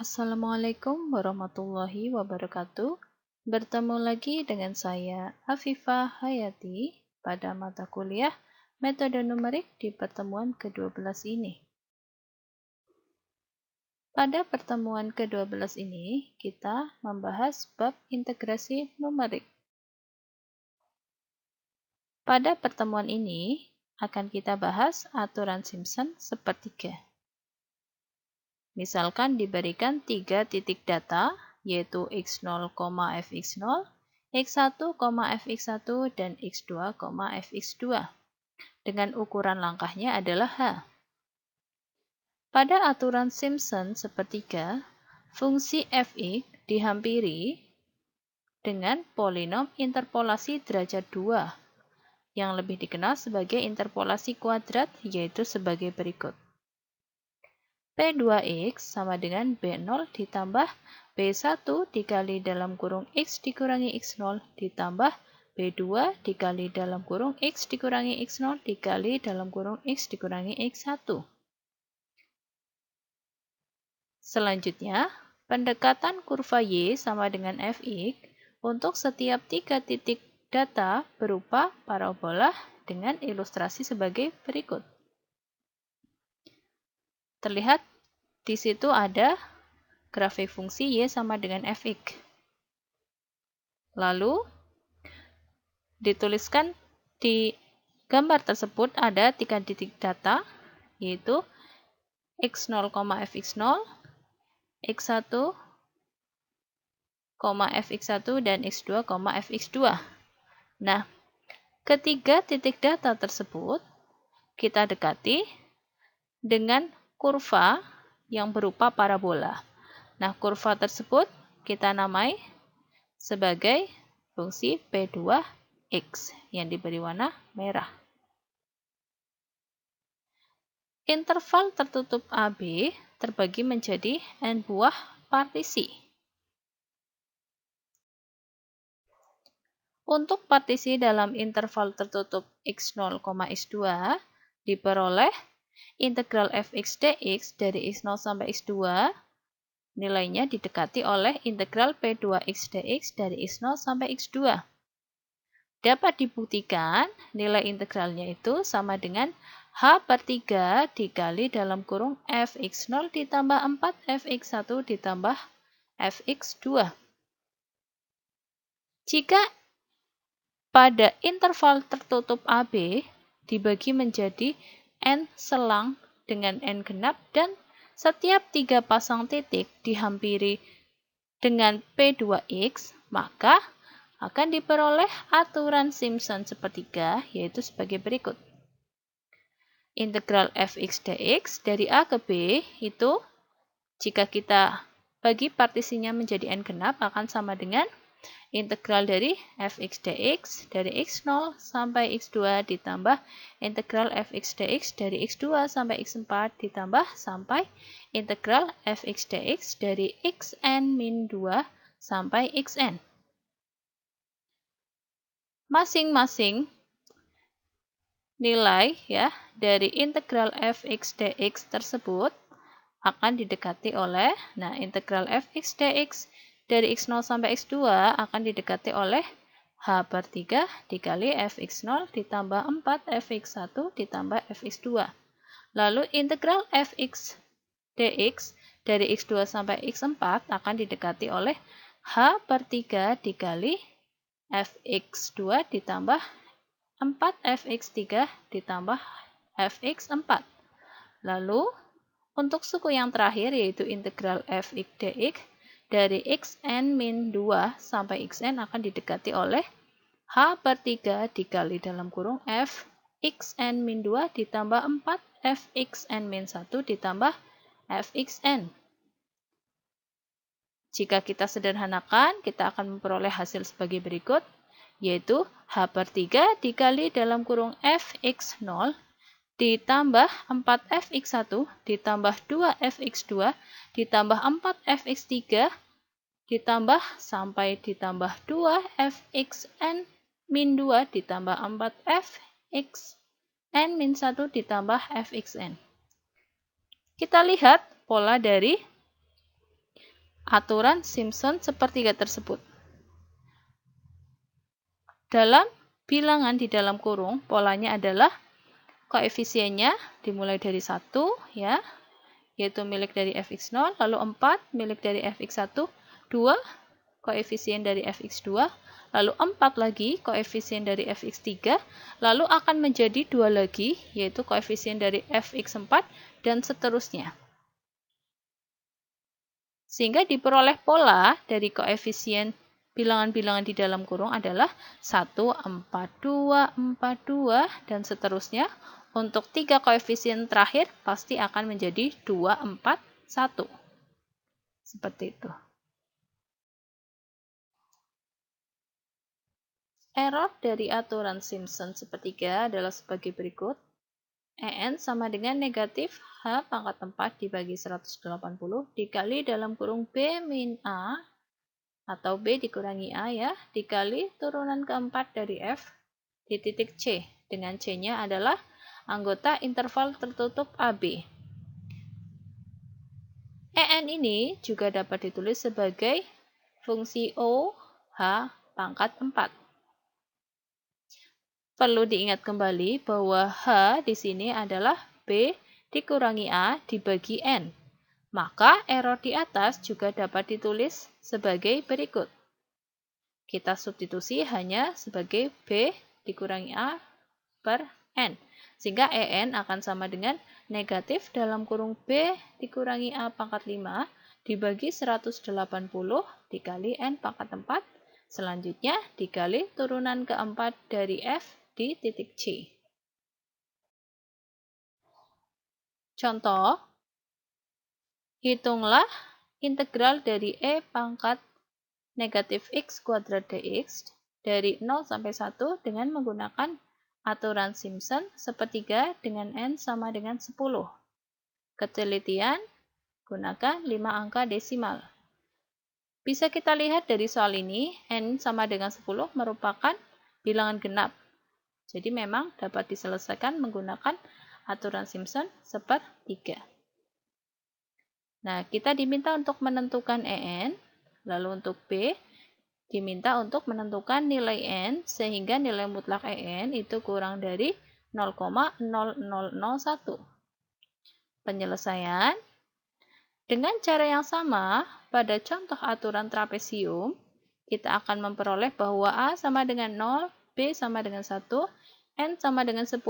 Assalamualaikum warahmatullahi wabarakatuh. Bertemu lagi dengan saya, Afifah Hayati, pada mata kuliah Metode Numerik di pertemuan ke-12 ini. Pada pertemuan ke-12 ini, kita membahas bab integrasi numerik. Pada pertemuan ini, akan kita bahas aturan Simpson sepertiga. Misalkan diberikan 3 titik data, yaitu x0, fx0, x1, fx1, dan x2, fx2. Dengan ukuran langkahnya adalah h. Pada aturan Simpson sepertiga, fungsi fx dihampiri dengan polinom interpolasi derajat 2, yang lebih dikenal sebagai interpolasi kuadrat, yaitu sebagai berikut. P2x sama dengan B0 ditambah B1 dikali dalam kurung X dikurangi X0 ditambah B2 dikali dalam kurung X dikurangi X0 dikali dalam kurung X dikurangi X1. Selanjutnya, pendekatan kurva Y sama dengan Fx untuk setiap 3 titik data berupa parabola dengan ilustrasi sebagai berikut. Terlihat di situ ada grafik fungsi Y sama dengan Fx. Lalu, dituliskan di gambar tersebut ada 3 titik data, yaitu x0, fx0, x1, fx1, dan x2, fx2. Nah, ketiga titik data tersebut kita dekati dengan kurva yang berupa parabola. Nah, kurva tersebut kita namai sebagai fungsi P2x yang diberi warna merah. Interval tertutup AB terbagi menjadi n buah partisi. Untuk partisi dalam interval tertutup x0, x2 diperoleh integral fx dx dari x0 sampai x2 nilainya didekati oleh integral p2x dx dari x0 sampai x2. Dapat dibuktikan nilai integralnya itu sama dengan h/3 dikali dalam kurung fx0 ditambah 4 fx1 ditambah fx2. Jika pada interval tertutup AB dibagi menjadi n selang dengan n genap dan setiap 3 pasang titik dihampiri dengan P2x, maka akan diperoleh aturan Simpson sepertiga, yaitu sebagai berikut. Integral fx dx dari A ke B itu, jika kita bagi partisinya menjadi n genap, akan sama dengan integral dari fx dx dari x0 sampai x2 ditambah integral fx dx dari x2 sampai x4 ditambah sampai integral fx dx dari xn-2 sampai xn. Masing-masing nilai ya dari integral fx dx tersebut akan didekati oleh, integral fx dx dari x0 sampai x2 akan didekati oleh h/3 dikali fx0 ditambah 4 fx1 ditambah fx2. Lalu integral fx dx dari x2 sampai x4 akan didekati oleh h/3 dikali fx2 ditambah 4 fx3 ditambah fx4. Lalu untuk suku yang terakhir yaitu integral fx dx dari xn-2 sampai xn akan didekati oleh h/3 dikali dalam kurung f xn-2 ditambah 4 fxn-1 ditambah fxn. Jika kita sederhanakan, kita akan memperoleh hasil sebagai berikut, yaitu h/3 dikali dalam kurung fx0 ditambah 4fx1 ditambah 2fx2 ditambah 4fx3 ditambah sampai ditambah 2fxn-2 ditambah 4fxn-1 ditambah fxn. Kita lihat pola dari aturan Simpson sepertiga tersebut. Dalam bilangan di dalam kurung, polanya adalah koefisiennya dimulai dari 1, ya, yaitu milik dari fx0, lalu 4 milik dari fx1, 2 koefisien dari fx2, lalu 4 lagi koefisien dari fx3, lalu akan menjadi 2 lagi, yaitu koefisien dari fx4, dan seterusnya. Sehingga diperoleh pola dari koefisien bilangan-bilangan di dalam kurung adalah 1, 4, 2, 4, 2, dan seterusnya. Untuk 3 koefisien terakhir pasti akan menjadi 2, 4, 1. Seperti itu. Error dari aturan Simpson sepertiga adalah sebagai berikut. En sama dengan negatif H pangkat 4 dibagi 180 dikali dalam kurung B min A atau B dikurangi A, ya, dikali turunan keempat dari F di titik C, dengan C-nya adalah anggota interval tertutup AB. En ini juga dapat ditulis sebagai fungsi O H pangkat 4. Perlu diingat kembali bahwa H di sini adalah B dikurangi A dibagi N. Maka error di atas juga dapat ditulis sebagai berikut. Kita substitusi hanya sebagai B dikurangi A per N. Sehingga En akan sama dengan negatif dalam kurung B dikurangi A pangkat 5 dibagi 180 dikali N pangkat 4. Selanjutnya dikali turunan keempat dari F di titik C. Contoh, hitunglah integral dari E pangkat negatif X kuadrat dx dari 0 sampai 1 dengan menggunakan aturan Simpson sepertiga dengan N sama dengan 10. Ketelitian, gunakan 5 angka desimal. Bisa kita lihat dari soal ini, N sama dengan 10 merupakan bilangan genap. Jadi memang dapat diselesaikan menggunakan aturan Simpson sepertiga. Nah, kita diminta untuk menentukan En, lalu untuk B diminta untuk menentukan nilai N sehingga nilai mutlak En itu kurang dari 0,0001. Penyelesaian. Dengan cara yang sama, pada contoh aturan trapesium, kita akan memperoleh bahwa A sama dengan 0, B sama dengan 1, N sama dengan 10,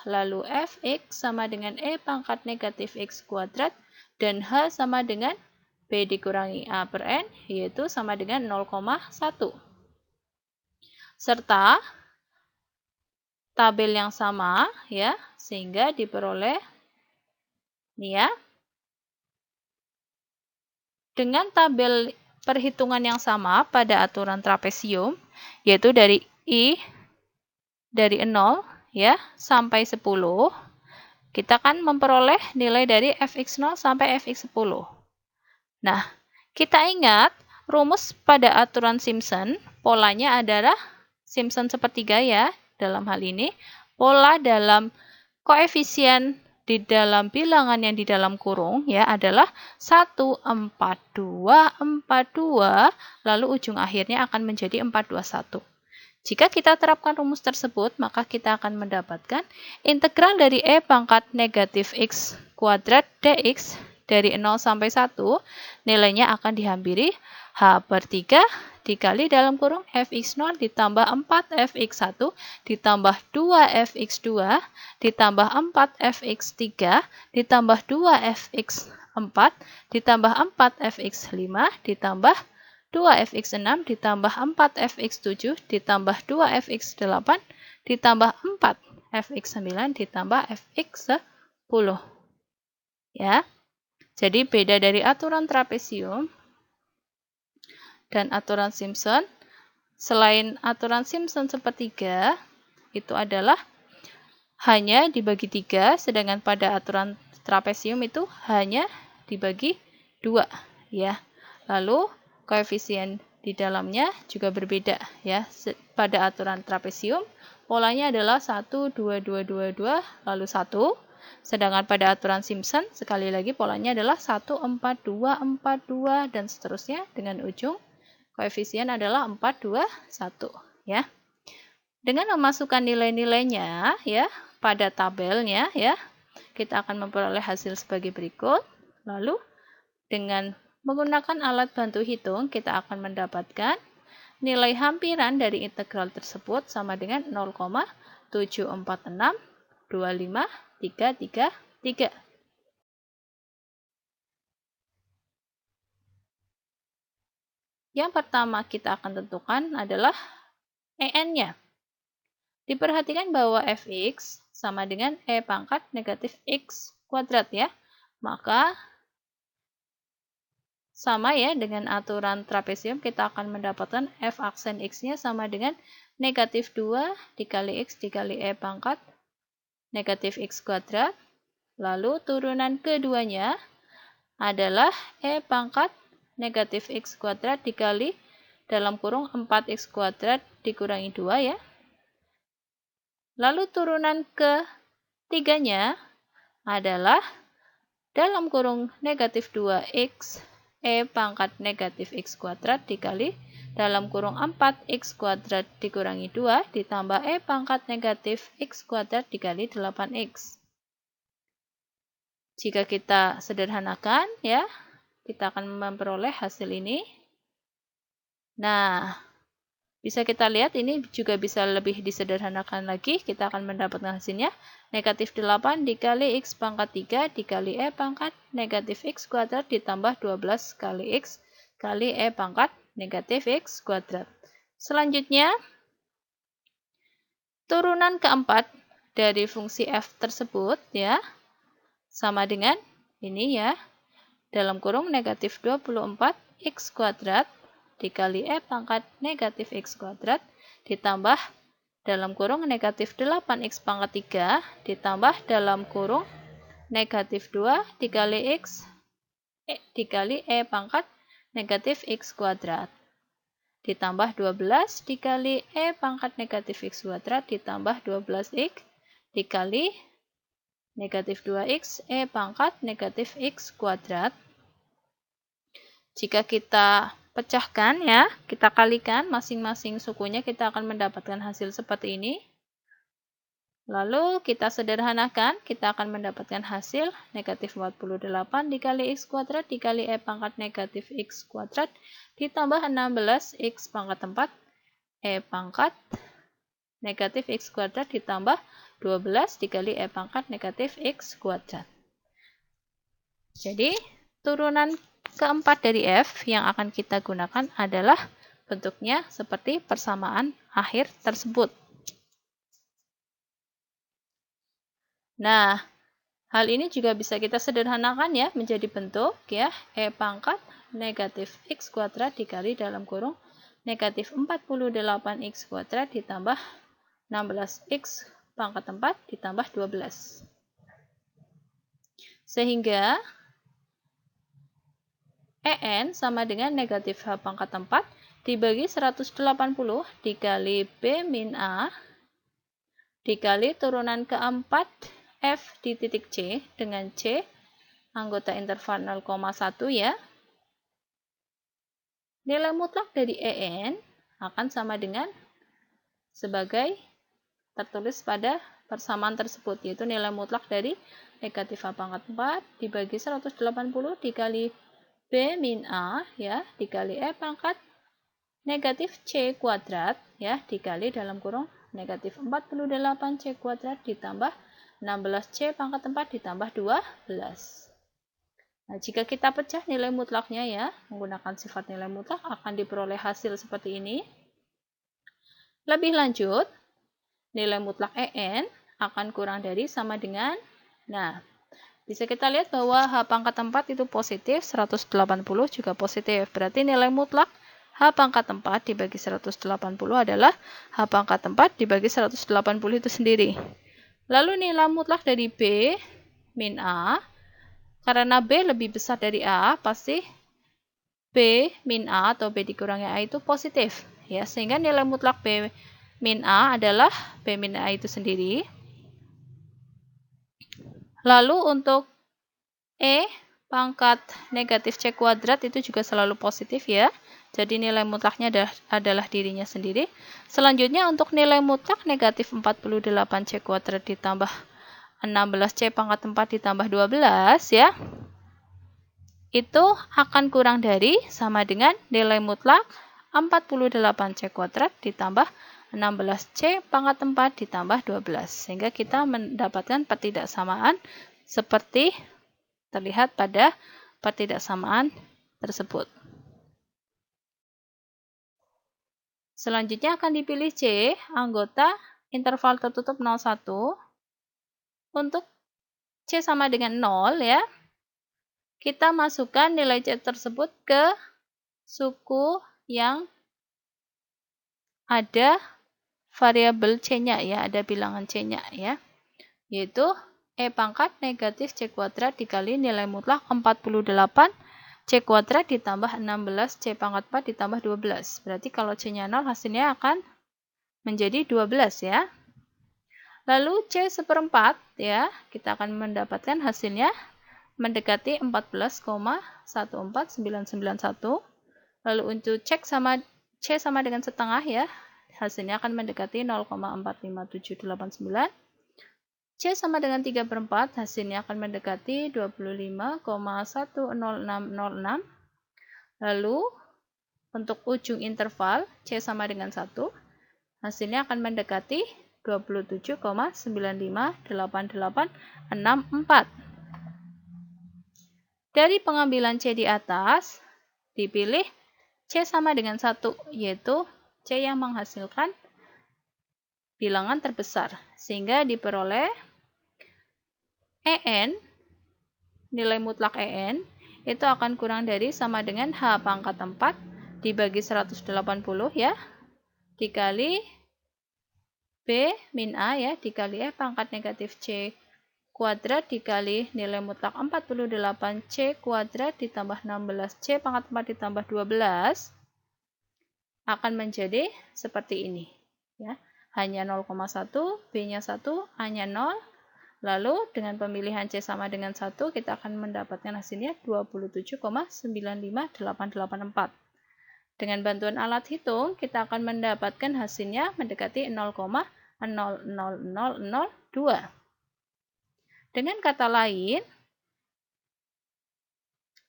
lalu Fx sama dengan E pangkat negatif X kuadrat, dan H sama dengan B dikurangi A per N, yaitu sama dengan 0,1. Serta tabel yang sama, ya, sehingga diperoleh, nih ya, dengan tabel perhitungan yang sama pada aturan trapesium, yaitu dari I dari 0, ya, sampai 10, kita kan memperoleh nilai dari fx0 sampai fx10. Nah, kita ingat rumus pada aturan Simpson, polanya adalah Simpson sepertiga, ya, dalam hal ini. Pola dalam koefisien di dalam bilangan yang di dalam kurung, ya, adalah 1, 4, 2, 4, 2, lalu ujung akhirnya akan menjadi 4, 2, 1. Jika kita terapkan rumus tersebut, maka kita akan mendapatkan integral dari E pangkat negatif X kuadrat dx dari 0 sampai 1, nilainya akan dihampiri H per 3 dikali dalam kurung fx0 ditambah 4fx1 ditambah 2fx2 ditambah 4fx3 ditambah 2fx4 ditambah 4fx5 ditambah 2fx6 ditambah 4fx7 ditambah 2fx8 ditambah 4fx9 ditambah fx10. Ya. Jadi beda dari aturan trapesium dan aturan Simpson. Selain aturan Simpson sepertiga, itu adalah hanya dibagi 3, sedangkan pada aturan trapesium itu hanya dibagi 2, ya. Lalu koefisien di dalamnya juga berbeda, ya. Pada aturan trapesium polanya adalah 1 2 2 2 2 lalu 1, Sedangkan pada aturan Simpson, sekali lagi polanya adalah 1, 4, 2, 4, 2, dan seterusnya dengan ujung koefisien adalah 4, 2, 1. Ya. Dengan memasukkan nilai-nilainya ya pada tabelnya ya, kita akan memperoleh hasil sebagai berikut. Lalu dengan menggunakan alat bantu hitung, kita akan mendapatkan nilai hampiran dari integral tersebut sama dengan 0,74625333. Yang pertama kita akan tentukan adalah EN-nya. Diperhatikan bahwa fx sama dengan e pangkat negatif x kuadrat ya. Maka sama ya dengan aturan trapesium, kita akan mendapatkan f aksen x-nya sama dengan negatif 2 dikali x dikali e pangkat negatif x kuadrat. Lalu turunan keduanya adalah e pangkat negatif x kuadrat dikali dalam kurung 4x kuadrat dikurangi 2 ya. Lalu turunan ketiganya adalah dalam kurung negatif 2x e pangkat negatif x kuadrat dikali dalam kurung 4x kuadrat dikurangi 2 ditambah e pangkat negatif x kuadrat dikali 8x. Jika kita sederhanakan ya, kita akan memperoleh hasil ini. Nah, bisa kita lihat ini juga bisa lebih disederhanakan lagi. Kita akan mendapatkan hasilnya negatif 8 dikali x pangkat 3 dikali e pangkat negatif x kuadrat ditambah 12 kali x kali e pangkat negatif x kuadrat. Selanjutnya, turunan keempat dari fungsi f tersebut ya sama dengan ini ya, dalam kurung negatif 24 x kuadrat dikali e pangkat negatif x kuadrat ditambah dalam kurung negatif 8x pangkat 3 ditambah dalam kurung negatif 2 dikali x dikali e pangkat negatif x kuadrat ditambah 12 dikali e pangkat negatif x kuadrat ditambah 12x dikali negatif 2x e pangkat negatif x kuadrat. Jika kita pecahkan ya, kita kalikan masing-masing sukunya, kita akan mendapatkan hasil seperti ini. Lalu kita sederhanakan, kita akan mendapatkan hasil negatif 48 dikali x kuadrat dikali e pangkat negatif x kuadrat ditambah 16x pangkat 4 e pangkat negatif x kuadrat ditambah 12 dikali e pangkat negatif x kuadrat. Jadi, turunan keempat dari f yang akan kita gunakan adalah bentuknya seperti persamaan akhir tersebut. Nah, hal ini juga bisa kita sederhanakan ya menjadi bentuk ya e pangkat negatif x kuadrat dikali dalam kurung negatif 48x kuadrat ditambah 16x pangkat 4 ditambah 12. Sehingga EN sama dengan negatif H pangkat 4 dibagi 180 dikali B min A dikali turunan keempat F di titik C dengan C anggota interval 0,1 ya. Nilai mutlak dari EN akan sama dengan sebagai tertulis pada persamaan tersebut, yaitu nilai mutlak dari negatif H pangkat 4 dibagi 180 dikali B min A ya dikali E pangkat negatif C kuadrat ya dikali dalam kurung negatif 48 C kuadrat ditambah 16 C pangkat 4 ditambah 12. Nah, jika kita pecah nilai mutlaknya ya menggunakan sifat nilai mutlak akan diperoleh hasil seperti ini. Lebih lanjut, nilai mutlak EN akan kurang dari sama dengan, nah, bisa kita lihat bahwa H pangkat 4 itu positif, 180 juga positif. Berarti nilai mutlak H pangkat 4 dibagi 180 adalah H pangkat 4 dibagi 180 itu sendiri. Lalu nilai mutlak dari B min A, karena B lebih besar dari A, pasti B min A atau B dikurangi A itu positif. Ya, sehingga nilai mutlak B min A adalah B min A itu sendiri Lalu untuk E pangkat negatif C kuadrat itu juga selalu positif ya. Jadi nilai mutlaknya adalah dirinya sendiri. Selanjutnya untuk nilai mutlak negatif 48C kuadrat ditambah 16C pangkat 4 ditambah 12 ya. Itu akan kurang dari sama dengan nilai mutlak 48C kuadrat ditambah 16C pangkat 4 ditambah 12. Sehingga kita mendapatkan pertidaksamaan seperti terlihat pada pertidaksamaan tersebut. Selanjutnya akan dipilih C, anggota interval tertutup 01. Untuk C sama dengan 0 ya, kita masukkan nilai C tersebut ke suku yang ada variabel C-nya ya, ada bilangan C-nya ya, yaitu E pangkat negatif C kuadrat dikali nilai mutlak 48 C kuadrat ditambah 16 C pangkat 4 ditambah 12. Berarti kalau C-nya 0 hasilnya akan menjadi 12 ya. Lalu C seperempat ya, kita akan mendapatkan hasilnya mendekati 14,14991. Lalu untuk C sama dengan setengah ya, hasilnya akan mendekati 0,45789. C sama dengan 3/4, hasilnya akan mendekati 25,10606. Lalu, untuk ujung interval, C sama dengan 1, hasilnya akan mendekati 27,958864. Dari pengambilan C di atas, dipilih C sama dengan 1, yaitu C yang menghasilkan bilangan terbesar, sehingga diperoleh EN, nilai mutlak EN, itu akan kurang dari sama dengan H pangkat 4 dibagi 180 ya, dikali B min A ya, dikali E pangkat negatif C kuadrat dikali nilai mutlak 48C kuadrat ditambah 16C pangkat 4 ditambah 12 akan menjadi seperti ini ya. Hanya 0,1, B-nya 1, A-nya 0. Lalu dengan pemilihan C sama dengan 1, kita akan mendapatkan hasilnya 27,958864. Dengan bantuan alat hitung, kita akan mendapatkan hasilnya mendekati 0,00002. Dengan kata lain,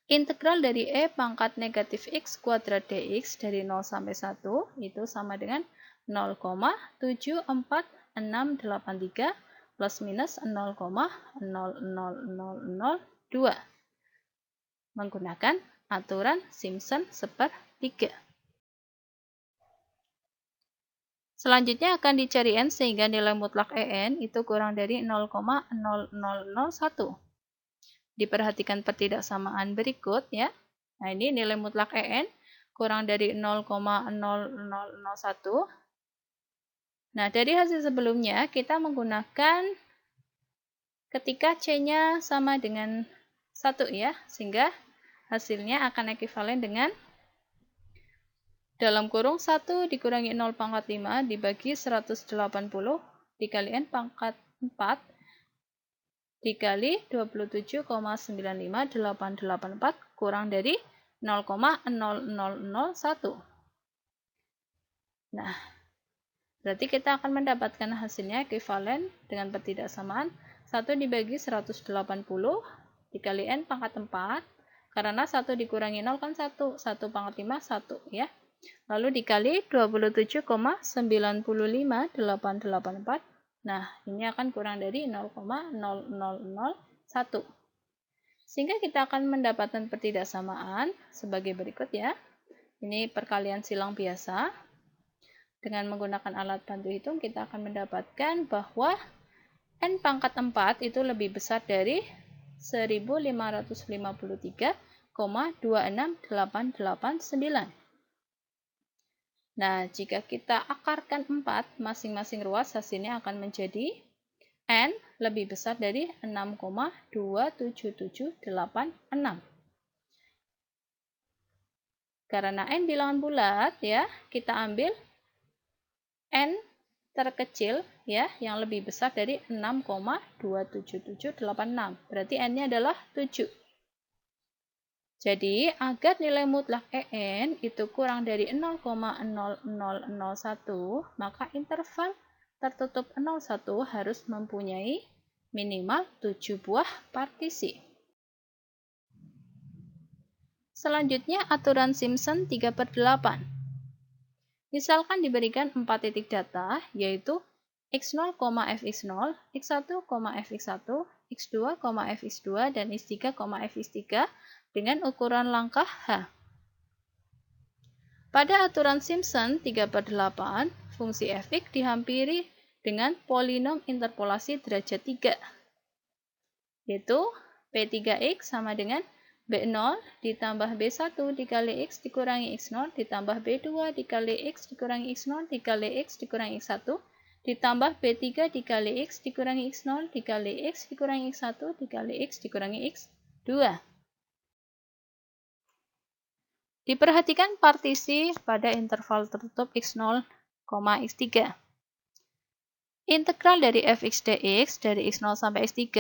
integral dari E pangkat negatif X kuadrat dx dari 0 sampai 1 itu sama dengan 0,74683 plus minus 0,00002 menggunakan aturan Simpson sepertiga. Selanjutnya akan dicari N sehingga nilai mutlak EN itu kurang dari 0,0001. Diperhatikan pertidaksamaan berikut ya. Nah, ini nilai mutlak EN kurang dari 0,0001. Nah, dari hasil sebelumnya kita menggunakan ketika C-nya sama dengan 1 ya, sehingga hasilnya akan ekuivalen dengan dalam kurung 1 dikurangi 0 pangkat 5 dibagi 180 dikali N pangkat 4 dikali 27,958884 kurang dari 0,0001. Nah, berarti kita akan mendapatkan hasilnya ekuivalen dengan pertidaksamaan 1 dibagi 180 dikali N pangkat 4, karena 1 dikurangi 0 kan 1, 1 pangkat 5, 1 ya. Lalu dikali 27,95884. Nah, ini akan kurang dari 0,0001. Sehingga kita akan mendapatkan pertidaksamaan sebagai berikut ya. Ini perkalian silang biasa. Dengan menggunakan alat bantu hitung, kita akan mendapatkan bahwa N pangkat 4 itu lebih besar dari 1553,26889. Nah, jika kita akarkan 4 masing-masing ruas, hasilnya akan menjadi N lebih besar dari 6,27786. Karena N bilangan bulat ya, kita ambil N terkecil ya, yang lebih besar dari 6,27786. Berarti n-nya adalah 7. Jadi, agar nilai mutlak EN itu kurang dari 0,00001, maka interval tertutup 01 harus mempunyai minimal 7 buah partisi. Selanjutnya, aturan Simpson 3/8. Misalkan diberikan 4 titik data, yaitu x0, fx0, x1, fx1, x2, fx2, dan x3, fx3 dengan ukuran langkah H. Pada aturan Simpson 3/8, fungsi fx dihampiri dengan polinom interpolasi derajat 3, yaitu P3x sama dengan B0 ditambah B1 dikali X dikurangi X0 ditambah B2 dikali X dikurangi X0 dikali X dikurangi X1 ditambah B3 dikali X dikurangi X0 dikali X dikurangi X1 dikali X dikurangi X2. Diperhatikan partisi pada interval tertutup X0, X3. Integral dari fx dx dari x0 sampai x3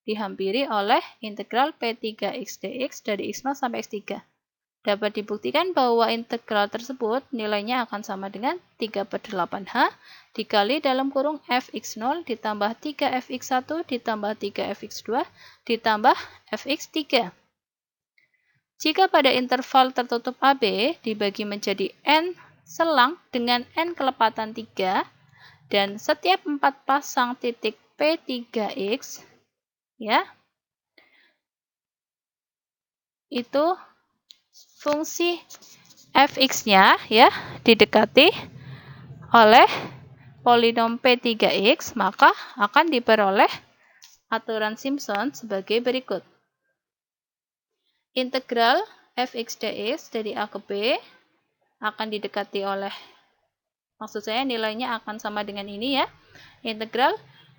dihampiri oleh integral P3x dx dari x0 sampai x3. Dapat dibuktikan bahwa integral tersebut nilainya akan sama dengan 3/8h dikali dalam kurung fx0 ditambah 3fx1 ditambah 3fx2 ditambah fx3. Jika pada interval tertutup AB dibagi menjadi n selang dengan n kelepatan 3 dan setiap 4 pasang titik P3x ya, itu fungsi fx-nya ya didekati oleh polinom P3x, maka akan diperoleh aturan Simpson sebagai berikut. Integral fx dx dari A ke B akan didekati oleh, maksud saya nilainya akan sama dengan ini ya, integral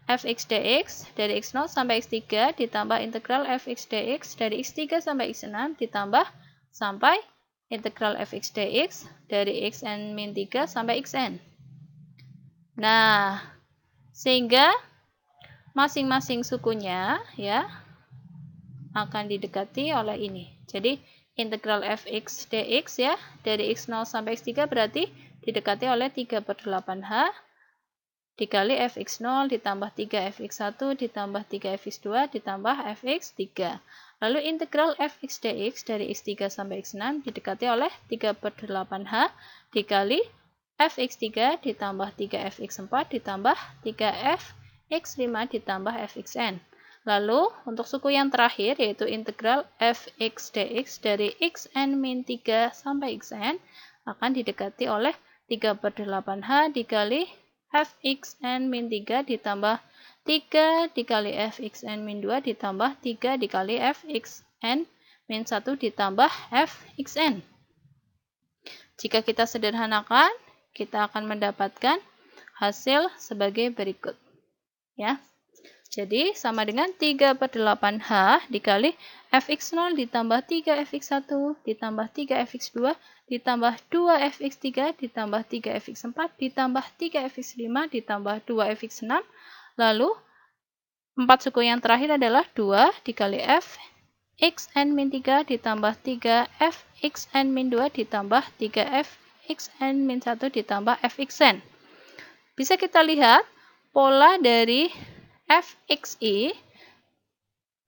fx dx dari x0 sampai x3 ditambah integral fx dx dari x3 sampai x6 ditambah sampai integral fx dx dari xn-3 sampai xn. Nah, sehingga masing-masing sukunya ya akan didekati oleh ini. Jadi integral fx dx ya dari x0 sampai x3 berarti didekati oleh 3/8h dikali fx0 ditambah 3fx1 ditambah 3fx2 ditambah fx3. Lalu integral fx dx dari x3 sampai x6 didekati oleh 3/8h dikali fx3 ditambah 3fx4 ditambah 3fx5 ditambah fxn. Lalu untuk suku yang terakhir yaitu integral fx dx dari xn-3 sampai xn akan didekati oleh 3/8h dikali fxn-3 ditambah 3 dikali fxn-2 ditambah 3 dikali fxn-1 ditambah fxn. Jika kita sederhanakan, kita akan mendapatkan hasil sebagai berikut. Ya. Jadi sama dengan 3/8h dikali fx0 ditambah 3fx1 ditambah 3fx2 ditambah 2fx3 ditambah 3fx4 ditambah 3fx5 ditambah 2fx6. Lalu 4 suku yang terakhir adalah 2 dikali fxn-3 ditambah 3fxn-2 ditambah 3fxn-1 ditambah fxn. Bisa kita lihat pola dari fxi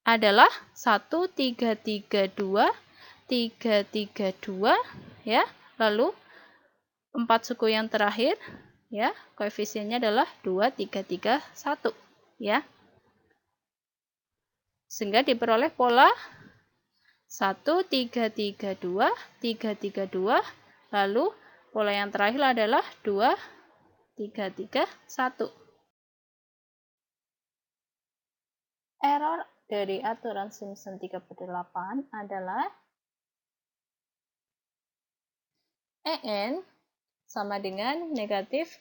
adalah 1, 3, 3, 2, 3, 3, 2 ya. Lalu 4 suku yang terakhir ya, koefisiennya adalah 2, 3, 3, 1 ya. Sehingga diperoleh pola 1, 3, 3, 2, 3, 3, 2, lalu pola yang terakhir adalah 2, 3, 3, 1. Error dari aturan Simpson 3/8 adalah EN sama dengan negatif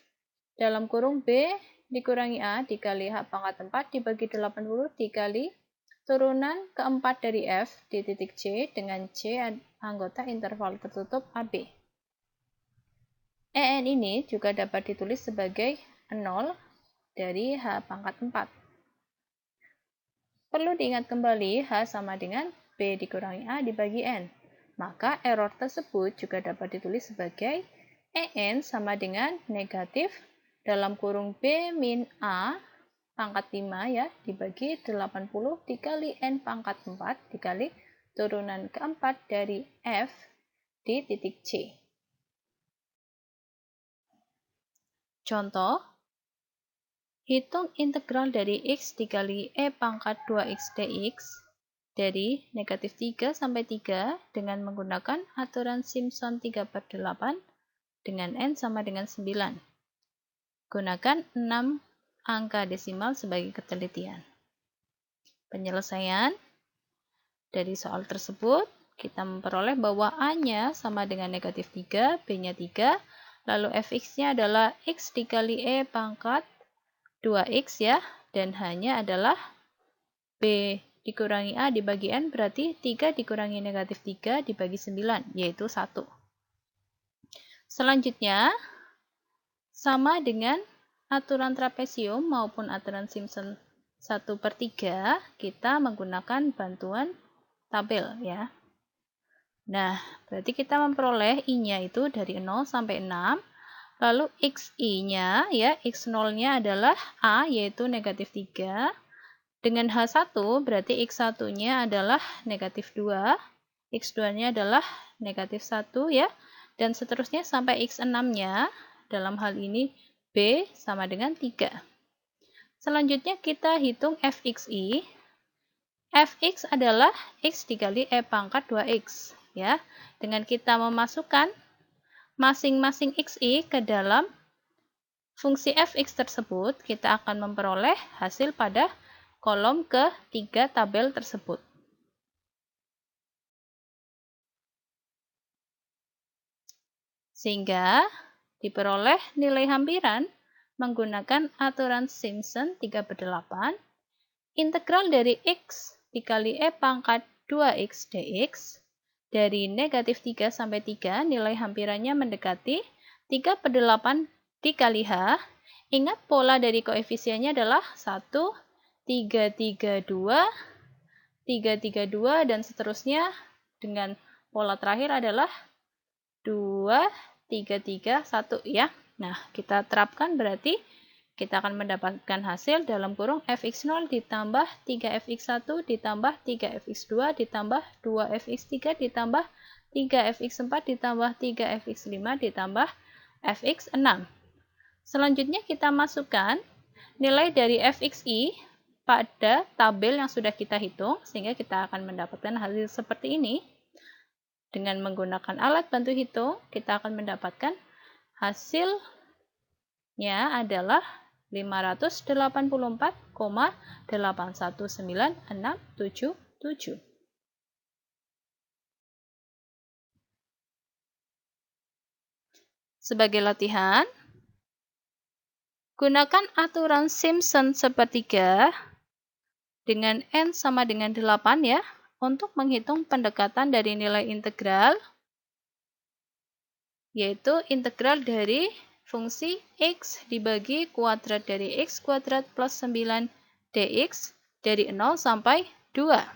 dalam kurung B dikurangi A dikali H pangkat 4 dibagi 80 dikali turunan keempat dari F di titik C dengan C anggota interval tertutup AB. EN ini juga dapat ditulis sebagai 0 dari H pangkat 4. Perlu diingat kembali H sama dengan B dikurangi A dibagi N. Maka error tersebut juga dapat ditulis sebagai EN sama dengan negatif dalam kurung B min A pangkat 5 ya, dibagi 80 dikali N pangkat 4 dikali turunan keempat dari F di titik C. Contoh, hitung integral dari X dikali E pangkat 2X dx dari negatif 3 sampai 3 dengan menggunakan aturan Simpson 3/8 dengan N sama dengan 9. Gunakan 6 angka desimal sebagai ketelitian. Penyelesaian dari soal tersebut, kita memperoleh bahwa A-nya sama dengan negatif 3, B-nya 3, lalu fx-nya adalah X dikali E pangkat 2X ya, dan H-nya adalah B dikurangi A dibagi N, berarti 3 dikurangi negatif 3 dibagi 9, yaitu 1. Selanjutnya, sama dengan aturan trapesium maupun aturan Simpson 1/3, kita menggunakan bantuan tabel ya. Nah, berarti kita memperoleh I-nya itu dari 0 sampai 6, lalu XI-nya ya, X0-nya adalah A yaitu negatif 3, dengan H1 berarti X1-nya adalah negatif 2, X2-nya adalah negatif 1 ya, dan seterusnya sampai X6-nya, dalam hal ini B sama dengan 3. Selanjutnya kita hitung fxi. Fx adalah X dikali E pangkat 2X. Ya, dengan kita memasukkan masing-masing xi ke dalam fungsi fx tersebut, kita akan memperoleh hasil pada kolom ketiga tabel tersebut. Sehingga diperoleh nilai hampiran menggunakan aturan Simpson 3/8, integral dari X dikali E pangkat 2X dx dari negatif 3 sampai 3, nilai hampirannya mendekati 3/8 dikali H. Ingat pola dari koefisiennya adalah 1, 3, 3, 2, 3, 3, 2, dan seterusnya dengan pola terakhir adalah 2, 3, 3, 1 ya. Nah, kita terapkan berarti kita akan mendapatkan hasil dalam kurung fx0 ditambah 3fx1 ditambah 3fx2 ditambah 2fx3 ditambah 3fx4 ditambah 3fx5 ditambah fx6. Selanjutnya kita masukkan nilai dari fxi pada tabel yang sudah kita hitung, sehingga kita akan mendapatkan hasil seperti ini. Dengan menggunakan alat bantu hitung, kita akan mendapatkan hasilnya adalah 584,819677. Sebagai latihan, gunakan aturan Simpson 1/3 dengan N sama dengan 8 ya, untuk menghitung pendekatan dari nilai integral, yaitu integral dari fungsi X dibagi kuadrat dari X kuadrat plus 9 dx dari 0 sampai 2.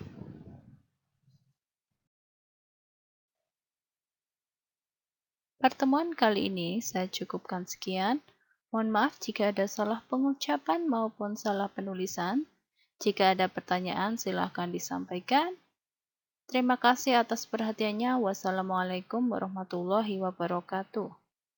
Pertemuan kali ini saya cukupkan sekian. Mohon maaf jika ada salah pengucapan maupun salah penulisan. Jika ada pertanyaan, silakan disampaikan. Terima kasih atas perhatiannya. Wassalamualaikum warahmatullahi wabarakatuh.